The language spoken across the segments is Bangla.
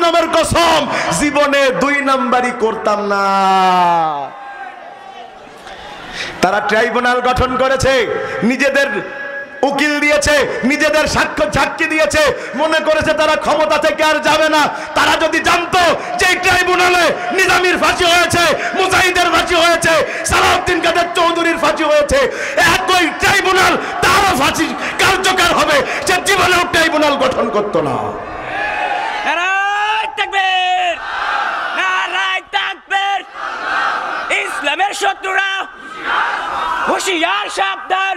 নামের কসম জীবনে 2 নাম্বারই করতাম না। তারা ট্রাইব্যুনাল গঠন করেছে, নিজেদের উকিল দিয়েছে, নিজেদের সাক্ষী দিয়েছে, মনে করেছে তারা ক্ষমতা থেকে আর যাবে না। তারা যদি জানতো যে ট্রাইব্যুনালে নিজামীর ফাঁসি হয়েছে, মুজাহিদের ফাঁসি হয়েছে, সালাউদ্দিন কাদের চৌধুরীর ফাঁসি হয়েছে, একই ট্রাইব্যুনাল তারও ফাঁসি কার্যকর হবে, সে জীবনেও ট্রাইব্যুনাল গঠন করতো না। ইসলামের শত্রুরা হুঁশিয়ার, সাবধান।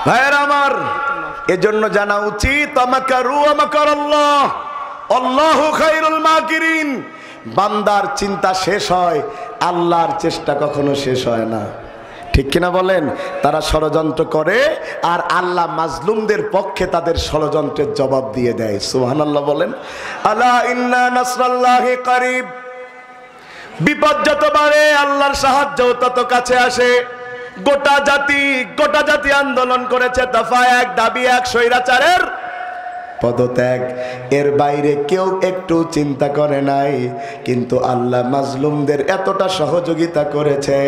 ভাইয়েরা আমার, এজন্য জানা উচিত আমাকারু আমাকারাল্লাহ, আল্লাহু খায়রুল মাকিরিন। বান্দার চিন্তা শেষ হয়, আল্লাহর চেষ্টা কখনো শেষ হয় না। ঠিক কিনা বলেন? তারা ষড়যন্ত্র করে আর আল্লাহ মাজলুমদের পক্ষে তাদের ষড়যন্ত্রের জবাব দিয়ে দেয়। সুবহানাল্লাহ বলেন। আলা ইন্না নাসরাল্লাহি করিব। বিপদ যত বাড়ে আল্লাহর সাহায্য তত কাছে আসে। গোটা জাতি আন্দোলন করেছে, দফা 1, দাবি 1, স্বৈরাচারের পদত্যাগ। এর বাইরে কেউ একটু চিন্তা করে নাই, কিন্তু আল্লাহ মাজলুমদের এতটা সহযোগিতা করেছে,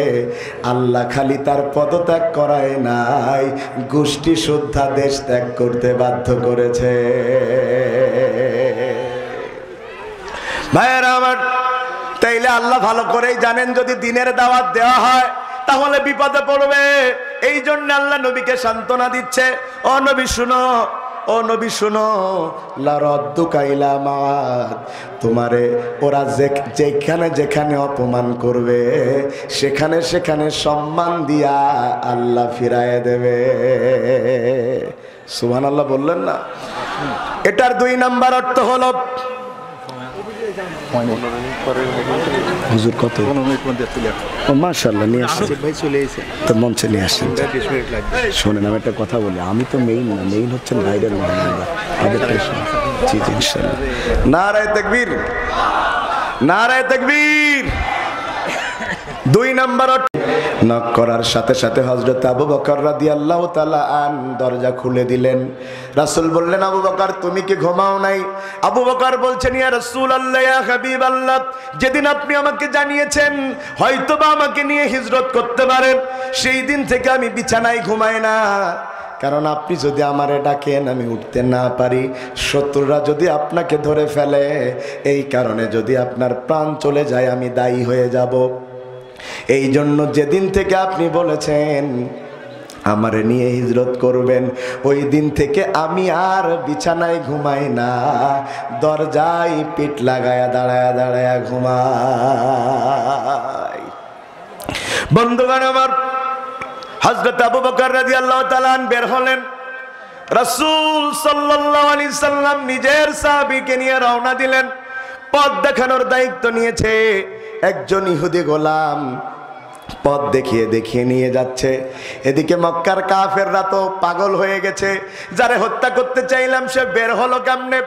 আল্লাহ খালি তার পদত্যাগ করায় নাই, গোষ্ঠী শুদ্ধা দেশ ত্যাগ করতে বাধ্য করেছে। ভাইয়েরা আমার, তাইলে আল্লাহ ভালো করেই জানেন যদি দিনের দাওয়াত দেওয়া হয় তাহলে বিপদে পড়বে। এই জন্য আল্লাহ নবীকে সান্ত্বনা দিচ্ছে, ও নবী শুনো, ও নবী শুনো, লা রাদ্দুকা ইলা মাআদ। তোমারে ওরা যেখানে যেখানে অপমান করবে সেখানে সেখানে সম্মান দিয়া আল্লাহ ফিরায় দেবে। সুবহানাল্লাহ বললেন না? এটার 2 নাম্বার অর্থ হলো, হুজুর কত মাশাআল্লাহ নিয়ে আসছেন ভাই, চলে এসে তো মঞ্চে নিয়ে আসছেন। শোনেন, আমি একটা কথা বলি, আমি তো মেইন না, মেইন হচ্ছেন ভাইদের মেহমানরা। জি জি ইনশাআল্লাহ। নারায়ে তাকবীর, নারায়ে তাকবীর। 2 নাম্বার নক করার সাথে সাথে হযরত আবু বকর রাদিয়াল্লাহু তাআলা আন দরজা খুলে দিলেন। রাসূল বললেন, আবু বকর তুমি কি ঘুমাও নাই? আবু বকর বলছেন, ইয়া রাসূলুল্লাহ, ইয়া হাবিবাল্লাহ, যেদিন আপনি আমাকে জানিয়েছেন হয়তোবা আমাকে নিয়ে হিজরত করতে পারেন, সেই দিন থেকে আমি বিছানায় ঘুমাই না। কারণ আপনি যদি আমারে ডাকেন আমি উঠতে না পারি, শত্রুরা যদি আপনাকে ধরে ফেলে, এই কারণে যদি আপনার প্রাণ চলে যায় আমি দায়ী হয়ে যাব। এই জন্য যেদিন থেকে আপনি বলেছেন আমারে নিয়ে হিজরত করবেন, ওই দিন থেকে আমি আর বিছানায় ঘুমাই না, দরজায় পিঠ লাগায়া দাঁড়ায়া দাঁড়ায়া ঘুমাই। বন্ধুগণ আমার, হযরত আবু বকর রাদিয়াল্লাহু তাআলা বের হলেন। রাসূল সাল্লাল্লাহু আলাইহি সাল্লাম নিজের সাহাবীকে নিয়ে রওনা দিলেন। পথ দেখানোর দায়িত্ব নিয়েছে একজন ইহুদি গোলাম, পথ দেখিয়ে দেখিয়ে নিয়ে যাচ্ছে। এদিকে মক্কার কাফেররা তো পাগল হয়ে গেছে, যারে হত্যা করতে চাইলাম সে বের হলো কেমনে?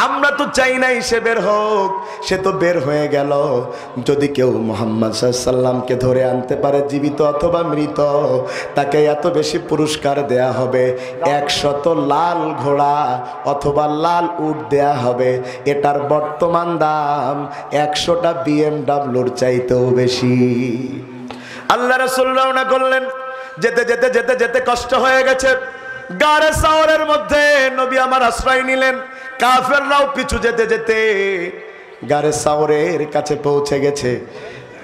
আমরা তো চাই নাই সে বের হোক, সে তো বের হয়ে গেল। যদি কেউ মুহাম্মদ সাল্লাল্লাহু আলাইহি সাল্লামকে ধরে আনতে পারে জীবিত অথবা মৃত, তাকে এত বেশি পুরস্কার দেয়া হবে, 100 লাল ঘোড়া অথবা লাল উট দেয়া হবে। এটার বর্তমান দাম 100টা BMW চাইতেও বেশি। আল্লাহ রাসূল রওনা করলেন। যেতে যেতে যেতে যেতে কষ্ট হয়ে গেছে। গারে সাওরের মধ্যে নবী আমার আশ্রয় নিলেন। কাফেররাও পিছু যেতে যেতে গারে সাওরের কাছে পৌঁছে গেছে।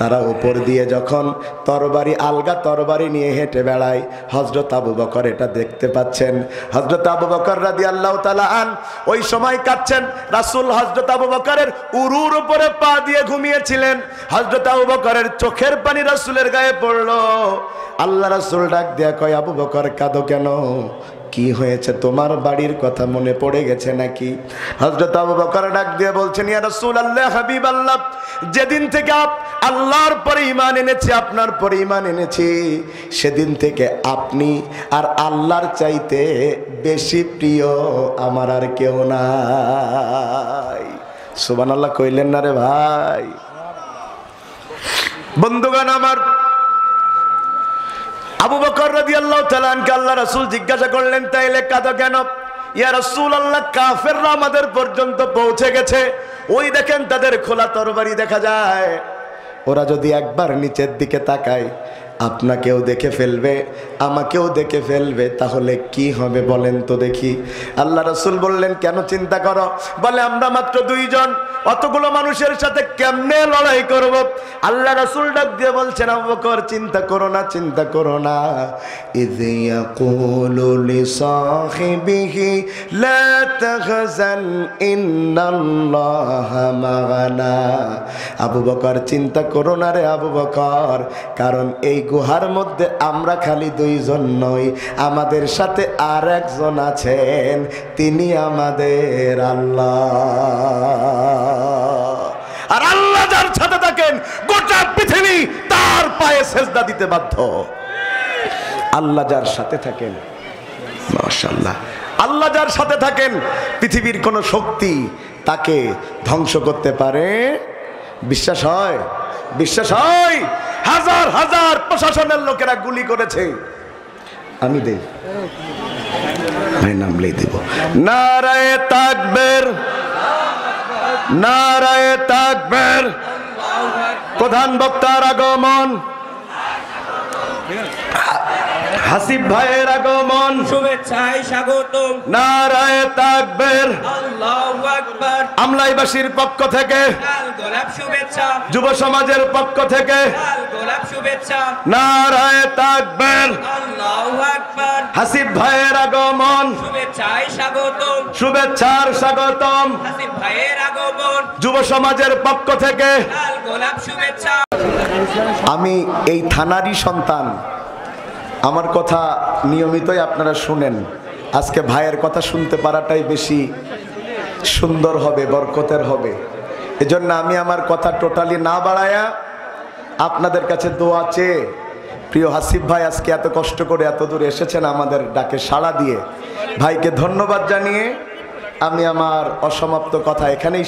তারা উপর দিয়ে যখন তরবারি, আলগা তরবারি নিয়ে হেঁটে বেড়ায়, হযরত আবু বকর এটা দেখতে পাচ্ছেন। হযরত আবু বকর রাদিয়াল্লাহু তাআলা আন ওই সময় কাঁদছেন। রাসূল হযরত আবু বকরের উরুর উপরে পা দিয়ে ঘুমিয়েছিলেন। হযরত আবু বকরের চোখের পানি রাসূলের গায়ে পড়লো। আল্লাহ রাসূল ডাক দিয়া কয়, আবু বকর কাঁদো কেন? কি হয়েছে? তোমার বাড়ির কথা মনে পড়ে গেছে নাকি? হযরত আবু বকর ডাক দিয়ে বলছেন, ইয়া রাসূলুল্লাহ, হাবিবাল্লাহ, যেদিন থেকে আল্লাহর পরে ঈমান এনেছি, আপনার পরে ঈমান এনেছি, সেদিন থেকে আপনি আর আল্লাহর চাইতে বেশি প্রিয় আমার আর কেউ নাই। সুবহানাল্লাহ কইলেন না রে ভাই? বন্ধুগণ আমার, আবু বকর রাদিয়াল্লাহু তাআলা আনহু আল্লাহ রাসূল জিজ্ঞাসা করলেন, তাইলে কাঁদো কেন? ইয়া রাসূলুল্লাহ, কাফেররা আমাদের পর্যন্ত পৌঁছে গেছে। ওই দেখেন তাদের খোলা তরবারি দেখা যায়। ওরা যদি একবার নিচের দিকে তাকায়, আপনাকেও দেখে ফেলবে, আমাকেও দেখে ফেলবে, তাহলে কি হবে বলেন তো দেখি। আল্লাহ রাসূল বললেন, কেন চিন্তা করো? বলে, আমরা মাত্র 2 জন, অতগুলো মানুষের সাথে কেমনে লড়াই করব? আল্লাহ রাসূল ডাক দিয়ে বলছেন, আবু বকর চিন্তা করো না, চিন্তা করো না। ইয ইয়াকুলু লিসাহিবিহি লা তাহজান ইন্নাল্লাহা মা'ানা। আবু বকর চিন্তা করো না রে আবু বকর, কারণ এই গুহার মধ্যে আমরা খালি 2 জন নই, আমাদের সাথে আর একজন আছেন, তিনি আমাদের আল্লাহ। আর আল্লাহ যার সাথে থাকেন, গোটা পৃথিবী তার পায়ে সেজদা দিতে বাধ্য। আল্লাহ যার সাথে থাকেন, মাশাআল্লাহ, আল্লাহ যার সাথে থাকেন, পৃথিবীর কোন শক্তি তাকে ধ্বংস করতে পারে? বিশ্বাস হয়? বিশ্বাস হয়? হাজার হাজার প্রশাসনের লোকেরা গুলি করেছে, আমি দেই ভাই নামলেই দেব। নারায়ে তাকবীর, নারায়ে তাকবীর। প্রধান বক্তার আগমন, হাসিব ভাইয়ের আগমন, শুভেচ্ছায় স্বাগতম। নারায়ে তাকবীর। আল্লাহু আকবার। আমলাইবাসীর পক্ষ থেকে, লাল গোলাপ শুভেচ্ছা। যুব সমাজের পক্ষ থেকে, লাল গোলাপ শুভেচ্ছা। নারায়ে তাকবীর। আল্লাহু আকবার। হাসিব ভাইয়ের আগমন, শুভেচ্ছায় স্বাগতম। শুভেচ্ছার স্বাগতম। হাসিব ভাইয়ের আগমন, যুব সমাজের পক্ষ থেকে। লাল গোলাপ শুভেচ্ছা। আমি এই থানারই সন্তান, আমার কথা নিয়মিতই আপনারা শুনেন। আজকে ভাইয়ের কথা শুনতে পারাটাই বেশি সুন্দর হবে, বরকতের হবে। এজন্য আমি আমার কথা টোটালি না বাড়ায়া আপনাদের কাছে দোয়া চেয়ে, প্রিয় হাসিব ভাই আজকে এত কষ্ট করে এত দূর এসেছেন আমাদের ডাকে সাড়া দিয়ে, ভাইকে ধন্যবাদ জানিয়ে আমি আমার অসমাপ্ত কথা এখানেই